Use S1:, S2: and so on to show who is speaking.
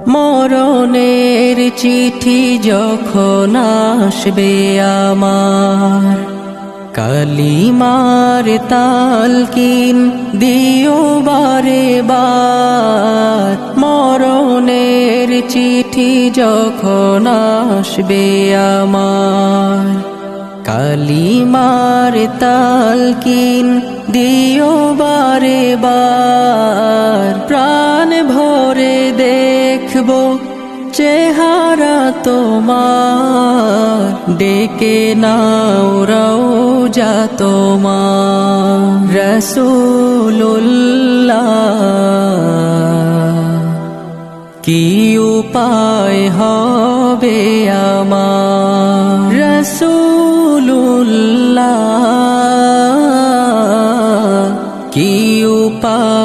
S1: মরণের চিঠি যখন আসবে আমার, কালিমার তালকিন দিও বারে বার। মরণের চিঠি যখন আসবে আমার, কালিমার তালকিন দিও বারে বার। প্রাণ ভরে দেখবো চেহারা তোমার, ডেকে নাও রওজা তোমার। রাসূলুল্লাহ কি উপায় হবে আমার, রাসূলুল্লাহ কি উপায়